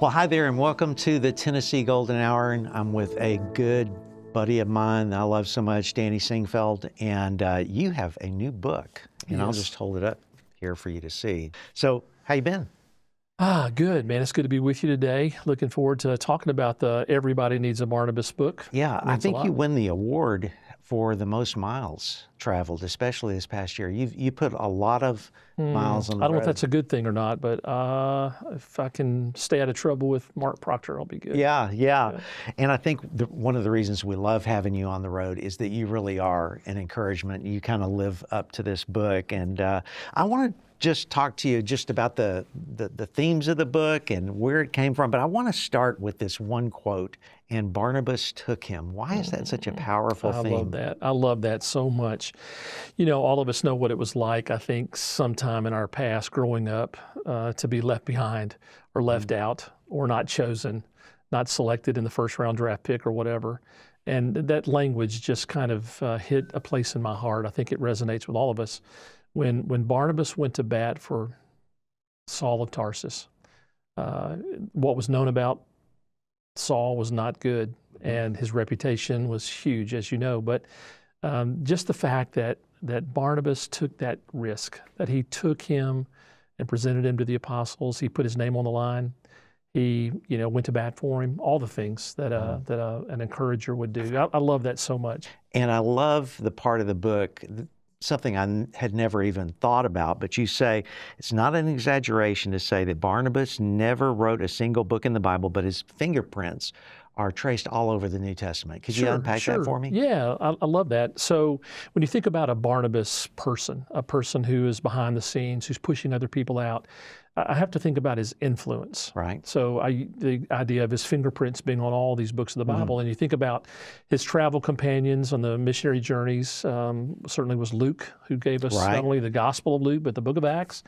Well, hi there, and welcome to the Tennessee Golden Hour. And I'm with a good buddy of mine that I love so much, Danny Sinquefield, and you have a new book, and Yes. I'll just hold it up here for you to see. So, how you been? Good, man. It's good to be with you today. Looking forward to talking about the Everybody Needs a Barnabas book. Yeah, I Means a think lot. you win the award for the most miles traveled, especially this past year. You put a lot of miles on the I don't know road. if that's a good thing or not, but if I can stay out of trouble with Mark Proctor, I'll be good. Yeah. And I think one of the reasons we love having you on the road is that you really are an encouragement. You kind of live up to this book. And I want to just talk to you just about the themes of the book and where it came from. But I want to start with this one quote, and Barnabas took him. Why is that such a powerful theme? I love that. I love that so much. You know, all of us know what it was like, I think, sometime in our past growing up to be left behind or left out or not chosen, not selected in the first round draft pick or whatever. And that language just kind of hit a place in my heart. I think it resonates with all of us. When Barnabas went to bat for Saul of Tarsus, what was known about Saul was not good, and his reputation was huge, as you know. But just the fact that Barnabas took that risk, that he took him and presented him to the apostles, he put his name on the line, he went to bat for him, all the things that an encourager would do. I love that so much. And I love the part of the book, something I had never even thought about, but you say it's not an exaggeration to say that Barnabas never wrote a single book in the Bible, but his fingerprints are traced all over the New Testament. Could you unpack that for me? Yeah, I love that. So when you think about a Barnabas person, a person who is behind the scenes, who's pushing other people out, I have to think about his influence. Right. So the idea of his fingerprints being on all these books of the Bible, and you think about his travel companions on the missionary journeys, certainly was Luke, who gave us not only the Gospel of Luke, but the book of Acts.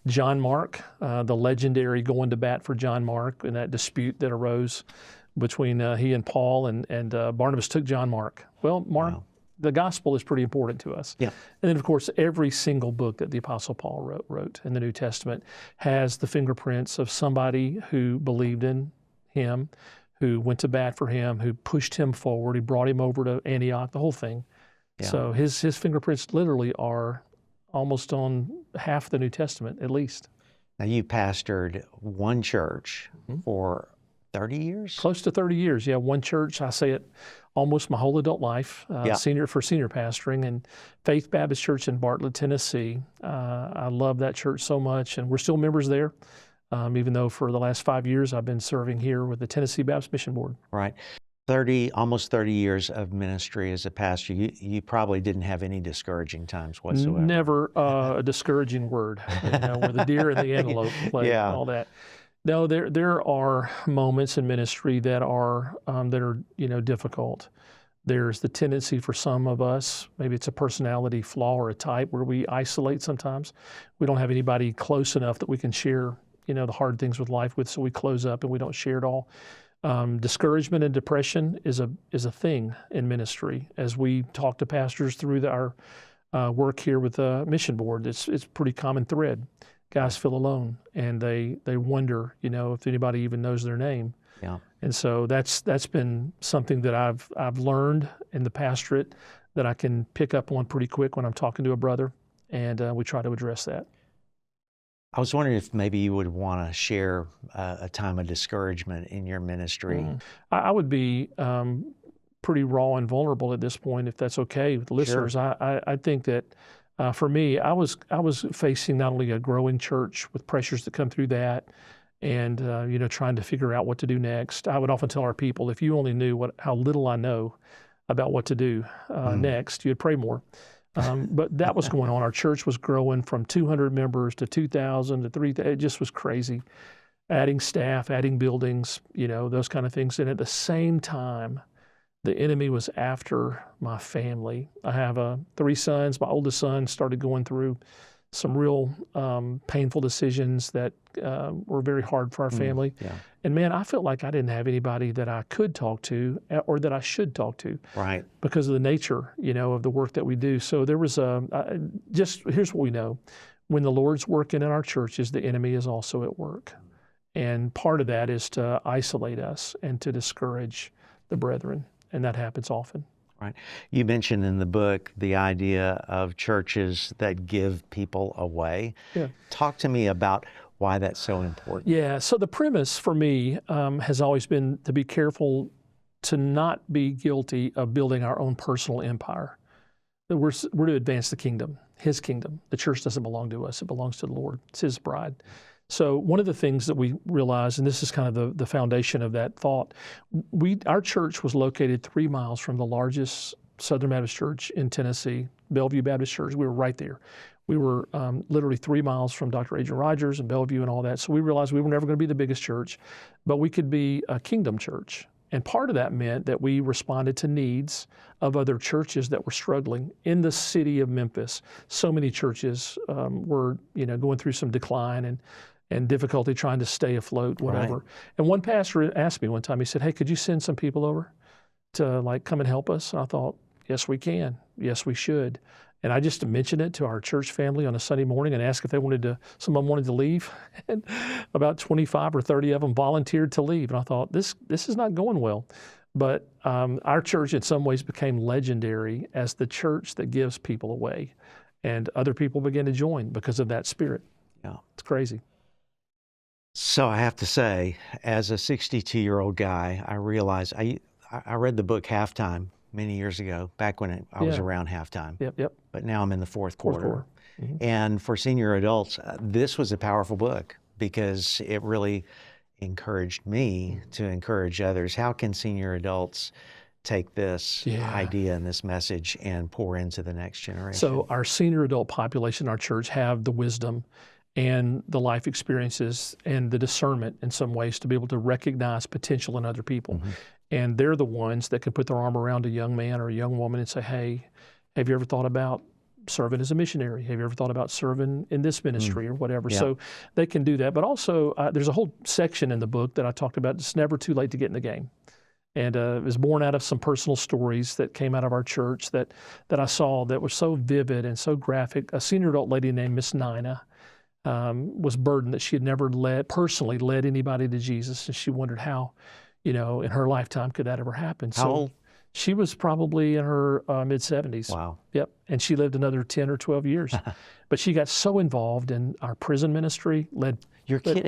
John Mark, the legendary going to bat for John Mark in that dispute that arose between he and Paul, and Barnabas took John Mark. Well, Mark, the gospel is pretty important to us. Yeah. And then, of course, every single book that the Apostle Paul wrote in the New Testament has the fingerprints of somebody who believed in him, who went to bat for him, who pushed him forward, he brought him over to Antioch, the whole thing. Yeah. So his fingerprints literally are almost on half the New Testament, at least. Now, you pastored one church for 30 years? Close to 30 years, yeah. One church, I say it almost my whole adult life, senior pastoring, and Faith Baptist Church in Bartlett, Tennessee. I love that church so much, and we're still members there, even though for the last 5 years I've been serving here with the Tennessee Baptist Mission Board. Right. Almost 30 years of ministry as a pastor. You probably didn't have any discouraging times whatsoever. Never a discouraging word, where the deer and the antelope play, all that. No, there are moments in ministry that are difficult. There's the tendency for some of us, maybe it's a personality flaw or a type, where we isolate sometimes. We don't have anybody close enough that we can share, the hard things with life with, so we close up and we don't share it all. Discouragement and depression is a thing in ministry. As we talk to pastors through our work here with the mission board, it's a pretty common thread. Guys feel alone, and they wonder, if anybody even knows their name. Yeah. And so that's been something that I've learned in the pastorate that I can pick up on pretty quick when I'm talking to a brother, and we try to address that. I was wondering if maybe you would want to share a time of discouragement in your ministry. I would be pretty raw and vulnerable at this point, if that's okay with the listeners. Sure. I think that. For me, I was facing not only a growing church with pressures that come through that, and trying to figure out what to do next. I would often tell our people, if you only knew how little I know about what to do next, you'd pray more. But that was going on. Our church was growing from 200 members to 2,000 to 3,000. It just was crazy. Adding staff, adding buildings, those kind of things. And at the same time, the enemy was after my family. I have 3 sons. My oldest son started going through some real painful decisions that were very hard for our family. Yeah. And man, I felt like I didn't have anybody that I could talk to or that I should talk to. Right. Because of the nature, of the work that we do. So there was here's what we know. When the Lord's working in our churches, the enemy is also at work. And part of that is to isolate us and to discourage the brethren, and that happens often. Right. You mentioned in the book the idea of churches that give people away. Yeah. Talk to me about why that's so important. Yeah, so the premise for me has always been to be careful to not be guilty of building our own personal empire. That we're to advance the kingdom, His kingdom. The church doesn't belong to us, it belongs to the Lord. It's His bride. So one of the things that we realized, and this is kind of the foundation of that thought, our church was located 3 miles from the largest Southern Baptist church in Tennessee, Bellevue Baptist Church. We were right there. We were literally 3 miles from Dr. Adrian Rogers and Bellevue and all that. So we realized we were never going to be the biggest church, but we could be a kingdom church. And part of that meant that we responded to needs of other churches that were struggling in the city of Memphis. So many churches were, going through some decline and difficulty trying to stay afloat, whatever. Right. And one pastor asked me one time, he said, "Hey, could you send some people over to come and help us?" And I thought, yes, we can. Yes, we should. And I just mentioned it to our church family on a Sunday morning and asked if someone wanted to leave. And about 25 or 30 of them volunteered to leave. And I thought, this is not going well. But our church in some ways became legendary as the church that gives people away. And other people began to join because of that spirit. Yeah. It's crazy. So I have to say, as a 62-year-old guy, I realized I read the book Halftime many years ago, back when I was around halftime. Yep. But now I'm in the fourth quarter. Mm-hmm. And for senior adults, this was a powerful book because it really encouraged me to encourage others. How can senior adults take this idea and this message and pour into the next generation? So our senior adult population in our church have the wisdom and the life experiences and the discernment in some ways to be able to recognize potential in other people. Mm-hmm. And they're the ones that can put their arm around a young man or a young woman and say, "Hey, have you ever thought about serving as a missionary? Have you ever thought about serving in this ministry or whatever?" Yeah. So they can do that. But also there's a whole section in the book that I talked about. It's never too late to get in the game. And it was born out of some personal stories that came out of our church that I saw that were so vivid and so graphic. A senior adult lady named Miss Nina was burdened that she had never personally led anybody to Jesus. And she wondered how, in her lifetime could that ever happen. How old? She was probably in her mid-70s. Wow. Yep. And she lived another 10 or 12 years. But she got so involved in our prison ministry, led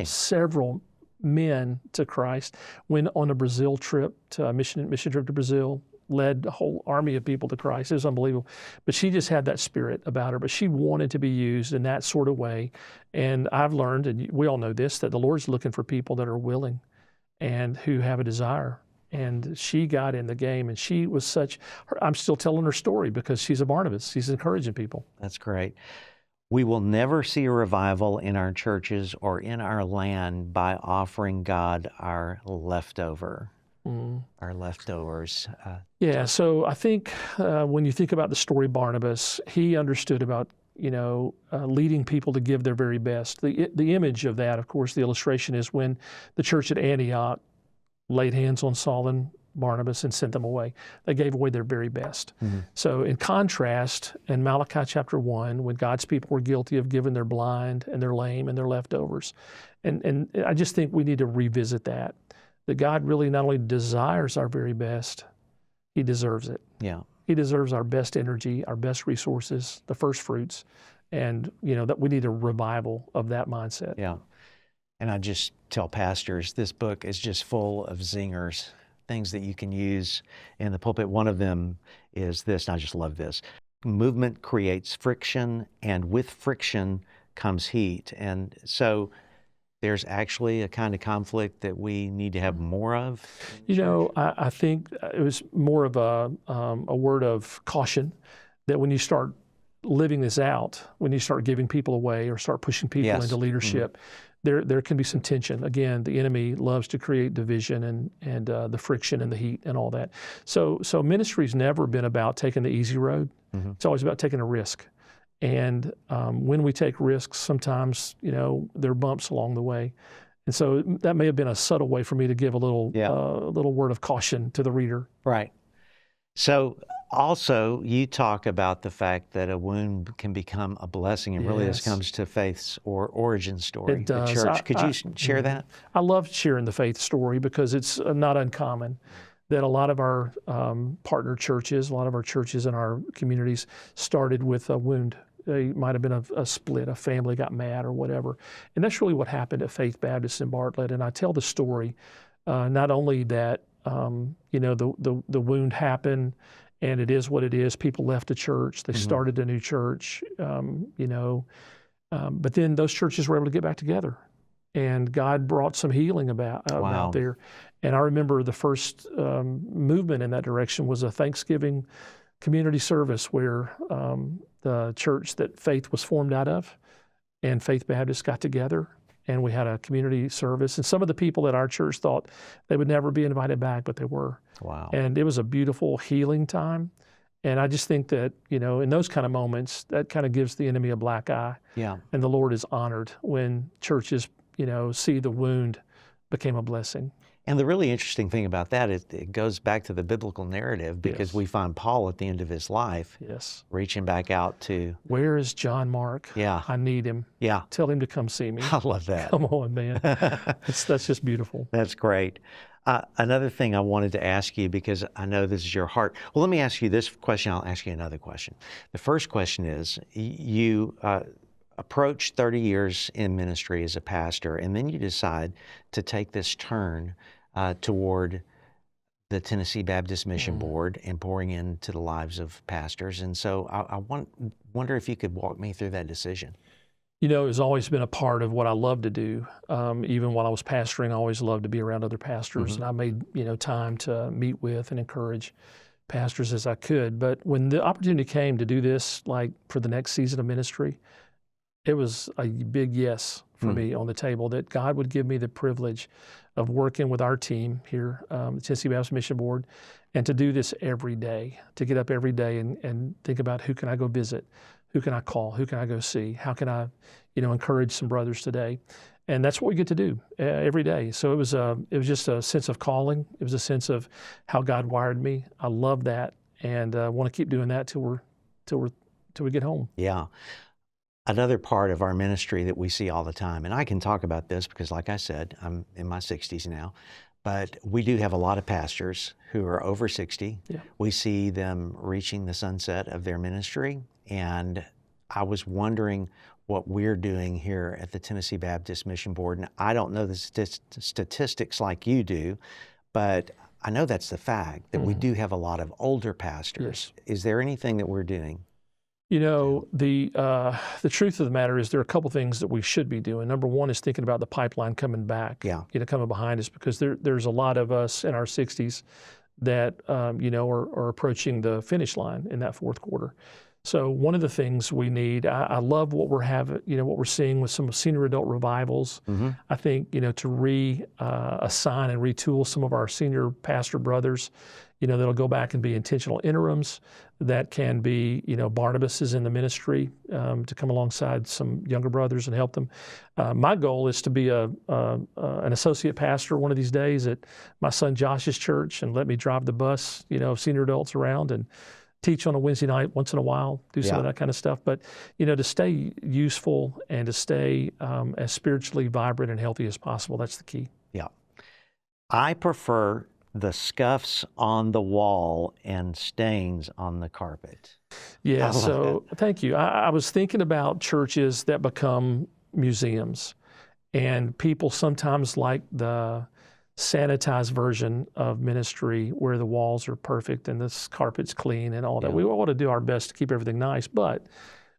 several men to Christ, went on a Brazil trip, a mission trip to Brazil, led a whole army of people to Christ. It was unbelievable. But she just had that spirit about her. But she wanted to be used in that sort of way. And I've learned, and we all know this, that the Lord's looking for people that are willing and who have a desire. And she got in the game, and she was I'm still telling her story because she's a Barnabas. She's encouraging people. That's great. We will never see a revival in our churches or in our land by offering God our leftover. Our leftovers. So I think when you think about the story of Barnabas, he understood about leading people to give their very best. The image of that, of course, the illustration is when the church at Antioch laid hands on Saul and Barnabas and sent them away. They gave away their very best. Mm-hmm. So in contrast, in Malachi chapter 1, when God's people were guilty of giving their blind and their lame and their leftovers, and I just think we need to revisit that God really not only desires our very best, He deserves it. Yeah. He deserves our best energy, our best resources, the first fruits, and that we need a revival of that mindset. Yeah. And I just tell pastors, this book is just full of zingers, things that you can use in the pulpit. One of them is this, and I just love this. Movement creates friction, and with friction comes heat. And so there's actually a kind of conflict that we need to have more of. I think it was more of a word of caution that when you start living this out, when you start giving people away or start pushing people into leadership, there can be some tension. Again, the enemy loves to create division and the friction and the heat and all that. So ministry's never been about taking the easy road. Mm-hmm. It's always about taking a risk. And when we take risks, sometimes, there are bumps along the way. And so that may have been a subtle way for me to give a little word of caution to the reader. Right. So Also, you talk about the fact that a wound can become a blessing, and really this Yes. comes to faith's origin story, It the does. church. Could you share Mhm. that? I love sharing the faith story because it's not uncommon that a lot of our partner churches, a lot of our churches in our communities started with a wound. It might have been a split, a family got mad or whatever. And that's really what happened at Faith Baptist in Bartlett. And I tell the story, not only that, the wound happened and it is what it is. People left the church. They started a new church, but then those churches were able to get back together, and God brought some healing about Wow. there. And I remember the first movement in that direction was a Thanksgiving community service where the church that Faith was formed out of and Faith Baptist got together, and we had a community service. And some of the people at our church thought they would never be invited back, but they were. Wow. And it was a beautiful healing time. And I just think that, in those kind of moments, that kind of gives the enemy a black eye. Yeah. And the Lord is honored when churches, see the wound became a blessing. And the really interesting thing about that is it goes back to the biblical narrative, because Yes. we find Paul at the end of his life Yes. reaching back out to, Where is John Mark? Yeah. I need him. yeah, Tell him to come see me. I love that. Come on, man. That's just beautiful. That's great. Another thing I wanted to ask you, because I know this is your heart. Well, let me ask you this question. I'll ask you another question. The first question is, you approach 30 years in ministry as a pastor, and then you decide to take this turn toward the Tennessee Baptist Mission Board and pouring into the lives of pastors. And so I wonder if you could walk me through that decision. It's always been a part of what I love to do. Even while I was pastoring, I always loved to be around other pastors, and I made, time to meet with and encourage pastors as I could. But when the opportunity came to do this, like for the next season of ministry, it was a big yes for me on the table, that God would give me the privilege of working with our team here, the Tennessee Baptist Mission Board, and to do this every day, to get up every day and think about who can I go visit, who can I call, who can I go see, how can I, encourage some brothers today. And that's what we get to do every day. So it was just a sense of calling. It was a sense of how God wired me. I love that, and want to keep doing that till we get home. Yeah. Another part of our ministry that we see all the time, and I can talk about this because, like I said, I'm in my 60s now, but we do have a lot of pastors who are over 60. Yeah. We see them reaching the sunset of their ministry, and I was wondering what we're doing here at the Tennessee Baptist Mission Board. And I don't know the statistics like you do, but I know that's the fact, that we do have a lot of older pastors. Yes. Is there anything that we're doing? The truth of the matter is there are a couple things that we should be doing. Number one is thinking about the pipeline coming back, coming behind us, because there's a lot of us in our 60s that, are approaching the finish line in that fourth quarter. So one of the things we need, I love what we're having, what we're seeing with some senior adult revivals. I think, to assign and retool some of our senior pastor brothers, that'll go back and be intentional interims. That can be, Barnabas is in the ministry to come alongside some younger brothers and help them. My goal is to be an associate pastor one of these days at my son Josh's church, and let me drive the bus, of senior adults around and teach on a Wednesday night once in a while, do some of that kind of stuff. But, to stay useful and to stay as spiritually vibrant and healthy as possible, that's the key. Yeah. I prefer the scuffs on the wall and stains on the carpet. Yeah, so thank you. I was thinking about churches that become museums, and people sometimes like the sanitized version of ministry where the walls are perfect and this carpet's clean and all that. We want to do our best to keep everything nice, but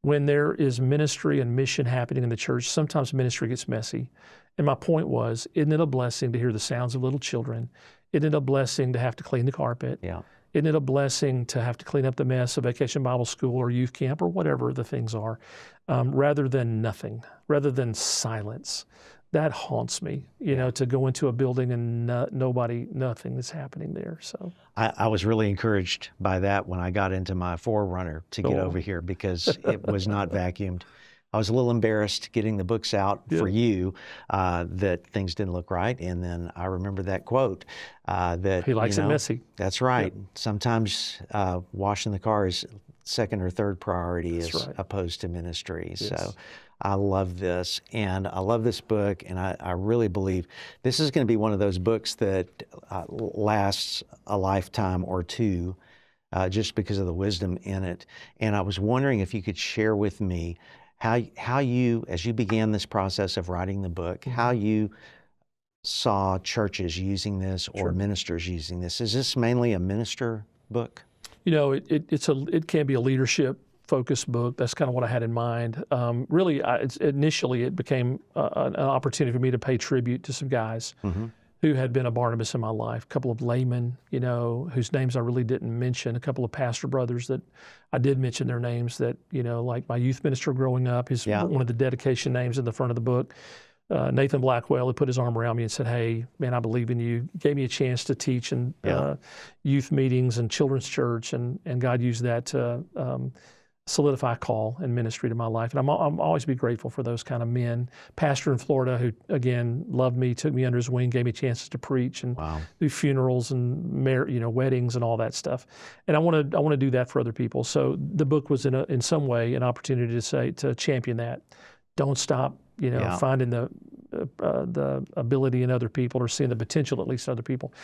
when there is ministry and mission happening in the church, sometimes ministry gets messy. And my point was, isn't it a blessing to hear the sounds of little children? Isn't it a blessing to have to clean the carpet? Yeah. Isn't it a blessing to have to clean up the mess of Vacation Bible School or youth camp or whatever the things are, rather than nothing, rather than silence? That haunts me, to go into a building and nothing is happening there. So I was really encouraged by that when I got into my Forerunner to get over here, because it was not vacuumed. I was a little embarrassed getting the books out for you that things didn't look right. And then I remember that quote that, He likes it messy. That's right. Sometimes washing the car is second or third priority as opposed to ministry. Yes. So I love this, and I love this book, and I really believe this is going to be one of those books that lasts a lifetime or two, just because of the wisdom in it. And I was wondering if you could share with me how you, as you began this process of writing the book, how you saw churches using this or ministers using this. Is this mainly a minister book? It can be a leadership focused book. That's kind of what I had in mind. Really, initially it became an opportunity for me to pay tribute to some guys who had been a Barnabas in my life. A couple of laymen, whose names I really didn't mention. A couple of pastor brothers that I did mention their names. That like my youth minister growing up, one of the dedication names in the front of the book. Nathan Blackwell, who put his arm around me and said, "Hey, man, I believe in you." Gave me a chance to teach in youth meetings and children's church, and God used that to solidify a call and ministry to my life. And I'm always be grateful for those kind of men. Pastor in Florida who, again, loved me, took me under his wing, gave me chances to preach and do funerals and weddings and all that stuff. And I want to do that for other people. So the book was in some way an opportunity to champion that. Don't stop. Finding the ability in other people, or seeing the potential at least in other people.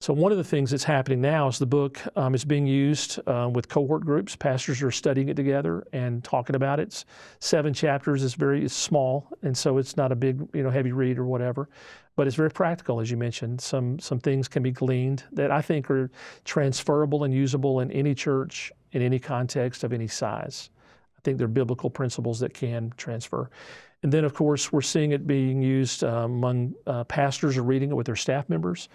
So one of the things that's happening now is the book is being used with cohort groups. Pastors are studying it together and talking about it. It's 7 chapters. It's small, and so it's not a big, heavy read or whatever. But it's very practical, as you mentioned. Some things can be gleaned that I think are transferable and usable in any church, in any context of any size. I think they're biblical principles that can transfer. And then, of course, we're seeing it being used among pastors are reading it with their staff members.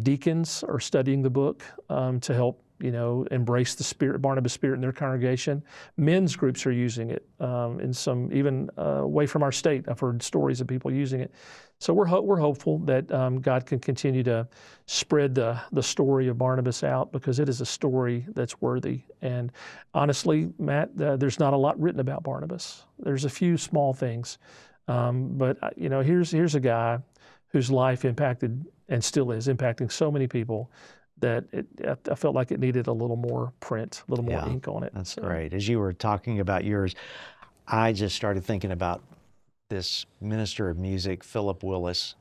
Deacons are studying the book to help, embrace the spirit, Barnabas spirit in their congregation. Men's groups are using it in some, even away from our state. I've heard stories of people using it. So we're hopeful that God can continue to spread the story of Barnabas out, because it is a story that's worthy. And honestly, Matt, there's not a lot written about Barnabas. There's a few small things, but here's a guy whose life impacted and still is impacting so many people that I felt like it needed a little more print, a little more ink on it. That's great. As you were talking about yours, I just started thinking about this minister of music, Philip Willis,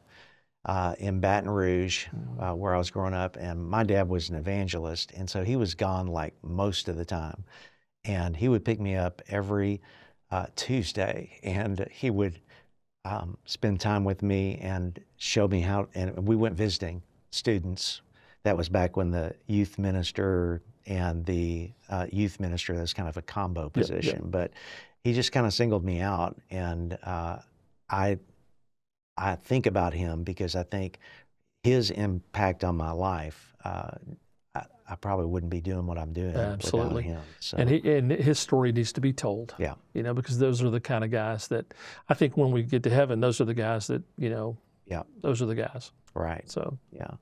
in Baton Rouge, where I was growing up. And my dad was an evangelist, and so he was gone like most of the time. And he would pick me up every Tuesday, and he would spend time with me and show me how, and we went visiting students. That was back when the youth minister and the youth minister, that was kind of a combo position. But he just kind of singled me out, and I think about him because I think his impact on my life, I probably wouldn't be doing what I'm doing without him. So. And his story needs to be told. Yeah. Because those are the kind of guys that I think when we get to heaven, those are the guys that, those are the guys. Right. So. Yeah.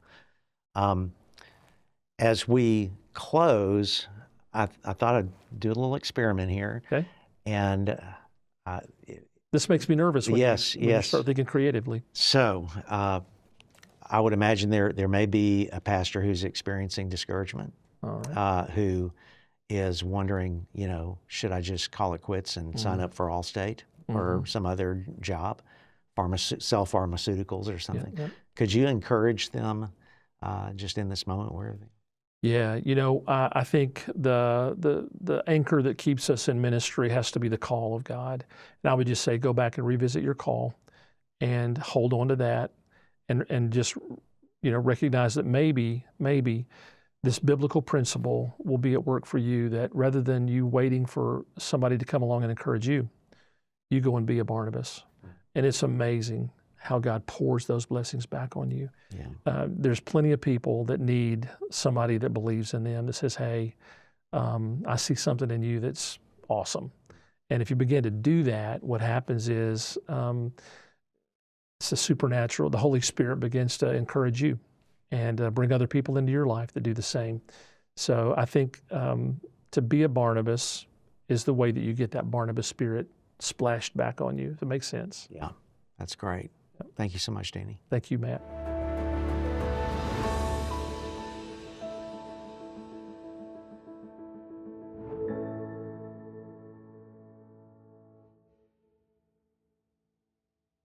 As we close, I thought I'd do a little experiment here. Okay. And this makes me nervous when you start thinking creatively. So I would imagine there may be a pastor who's experiencing discouragement, who is wondering, should I just call it quits and sign up for Allstate or some other job, sell pharmaceuticals or something. Yeah. Could you encourage them just in this moment? Where are they? Yeah, I think the anchor that keeps us in ministry has to be the call of God. And I would just say, go back and revisit your call and hold on to that, and just, recognize that maybe this biblical principle will be at work for you, that rather than you waiting for somebody to come along and encourage you, you go and be a Barnabas. And it's amazing how God pours those blessings back on you. Yeah. There's plenty of people that need somebody that believes in them, that says, hey, I see something in you that's awesome. And if you begin to do that, what happens is it's a supernatural. The Holy Spirit begins to encourage you and bring other people into your life that do the same. So I think to be a Barnabas is the way that you get that Barnabas spirit splashed back on you. If it makes sense. Yeah, that's great. Thank you so much, Danny. Thank you, Matt.